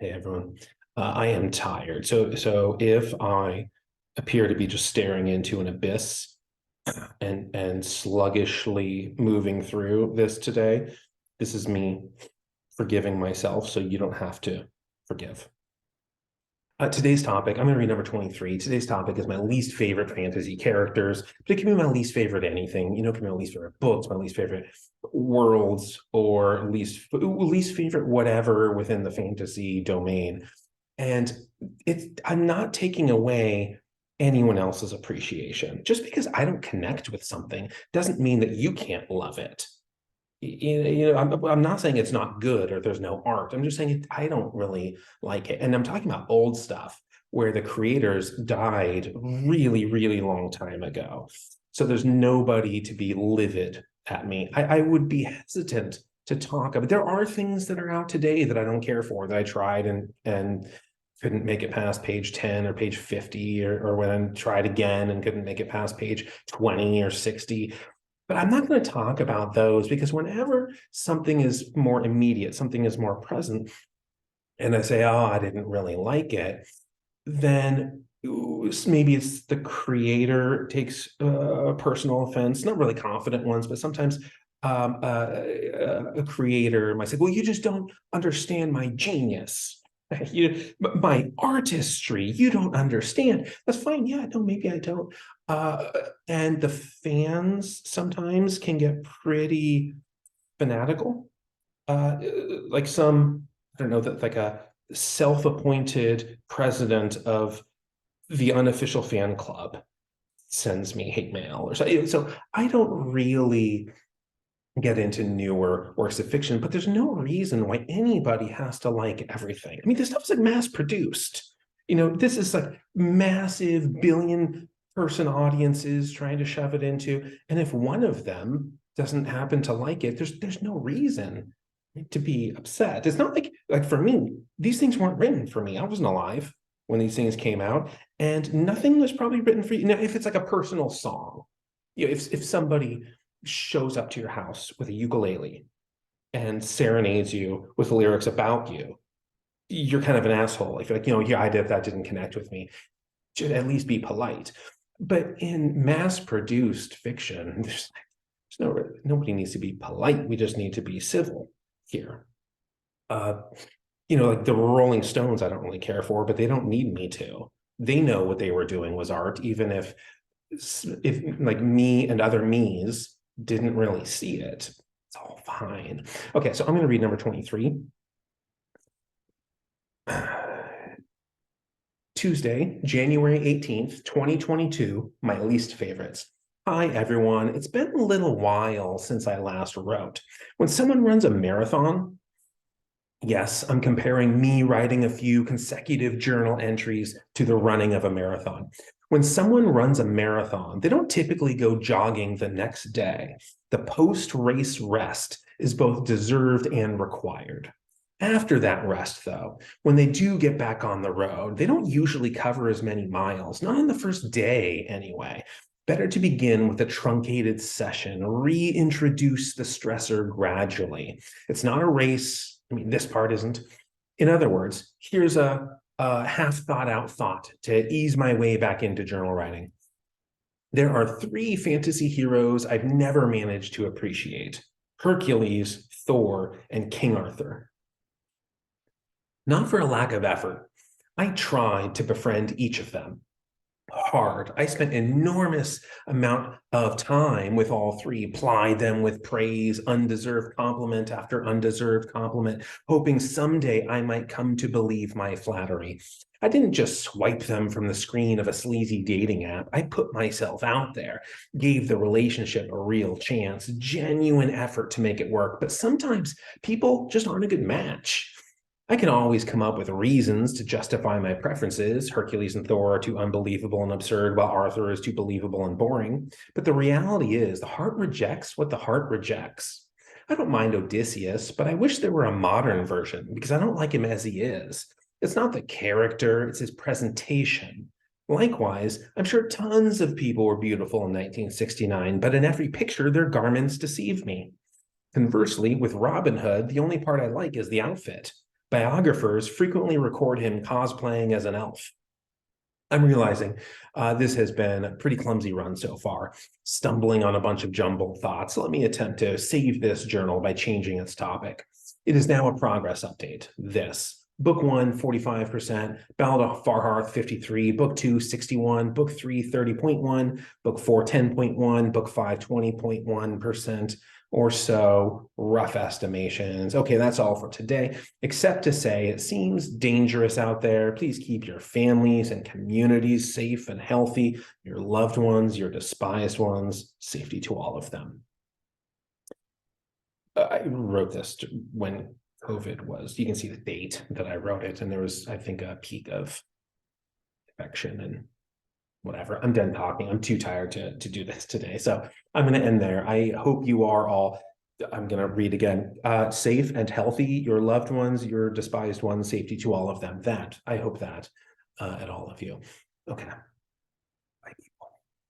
Hey everyone, I am tired. So if I appear to be just staring into an abyss and sluggishly moving through this today, this is me forgiving myself, so you don't have to forgive. Today's topic, I'm going to read number 23. Today's topic is my least favorite fantasy characters, but it can be my least favorite anything. It can be my least favorite books, my least favorite worlds, or least favorite whatever within the fantasy domain. And I'm not taking away anyone else's appreciation. Just because I don't connect with something doesn't mean that you can't love it. I'm not saying it's not good or there's no art. I'm just saying I don't really like it. And I'm talking about old stuff where the creators died really, really long time ago. So there's nobody to be livid at me. I would be hesitant to talk about. There are things that are out today that I don't care for, that I tried and couldn't make it past page 10 or page 50, or when I tried again and couldn't make it past page 20 or 60. But I'm not going to talk about those, because whenever something is more immediate, something is more present, and I say, oh, I didn't really like it, then maybe it's the creator takes personal offense, not really confident ones, but sometimes a creator might say, well, you just don't understand my genius. My artistry, you don't understand. That's fine. Yeah, no, maybe I don't. And the fans sometimes can get pretty fanatical. Like I don't know, that like a self-appointed president of the unofficial fan club sends me hate mail or so. So I don't really get into newer works of fiction, but there's no reason why anybody has to like everything. I mean, this stuff is like mass produced. This is like massive billion-person audiences trying to shove it into. And if one of them doesn't happen to like it, there's no reason to be upset. It's not like for me, these things weren't written for me. I wasn't alive when these things came out, and nothing was probably written for you. Now, if it's like a personal song, if somebody shows up to your house with a ukulele and serenades you with lyrics about you, you're kind of an asshole. If you're like, yeah, that didn't connect with me. Should at least be polite. But in mass-produced fiction, nobody needs to be polite. We just need to be civil here. Like the Rolling Stones, I don't really care for, but they don't need me to. They know what they were doing was art, even if like me and other me's didn't really see it. It's all fine. Okay, so I'm going to read number 23. Tuesday, January 18th, 2022, my least favorites. Hi, everyone. It's been a little while since I last wrote. When someone runs a marathon, yes, I'm comparing me writing a few consecutive journal entries to the running of a marathon. When someone runs a marathon, they don't typically go jogging the next day. The post-race rest is both deserved and required. After that rest, though, when they do get back on the road, they don't usually cover as many miles, not on the first day anyway. Better to begin with a truncated session, reintroduce the stressor gradually. It's not a race. I mean, this part isn't. In other words, here's a half thought out thought to ease my way back into journal writing. There are 3 fantasy heroes I've never managed to appreciate: Hercules, Thor, and King Arthur. Not for a lack of effort. I tried to befriend each of them. Hard. I spent enormous amount of time with all 3, plied them with praise, undeserved compliment after undeserved compliment, hoping someday I might come to believe my flattery. I didn't just swipe them from the screen of a sleazy dating app. I put myself out there, gave the relationship a real chance, genuine effort to make it work. But sometimes people just aren't a good match. I can always come up with reasons to justify my preferences. Hercules and Thor are too unbelievable and absurd, while Arthur is too believable and boring. But the reality is, the heart rejects what the heart rejects. I don't mind Odysseus, but I wish there were a modern version, because I don't like him as he is. It's not the character, it's his presentation. Likewise, I'm sure tons of people were beautiful in 1969, but in every picture, their garments deceive me. Conversely, with Robin Hood, the only part I like is the outfit. Biographers frequently record him cosplaying as an elf. I'm realizing this has been a pretty clumsy run so far, stumbling on a bunch of jumbled thoughts. Let me attempt to save this journal by changing its topic. It is now a progress update. This. Book 1, 45%, Ballad of Farhearth, 53, Book 2, 61, Book 3, 30.1, Book 4, 10.1, Book 5, 20.1%, or so, rough estimations. Okay, that's all for today, except to say it seems dangerous out there. Please keep your families and communities safe and healthy, your loved ones, your despised ones, safety to all of them. I wrote this when COVID was, you can see the date that I wrote it, and there was, I think, a peak of infection and whatever. I'm done talking. I'm too tired to do this today. So I'm going to end there. I hope you are all, I'm going to read again, safe and healthy, your loved ones, your despised ones, safety to all of them. That, I hope that at all of you. Okay.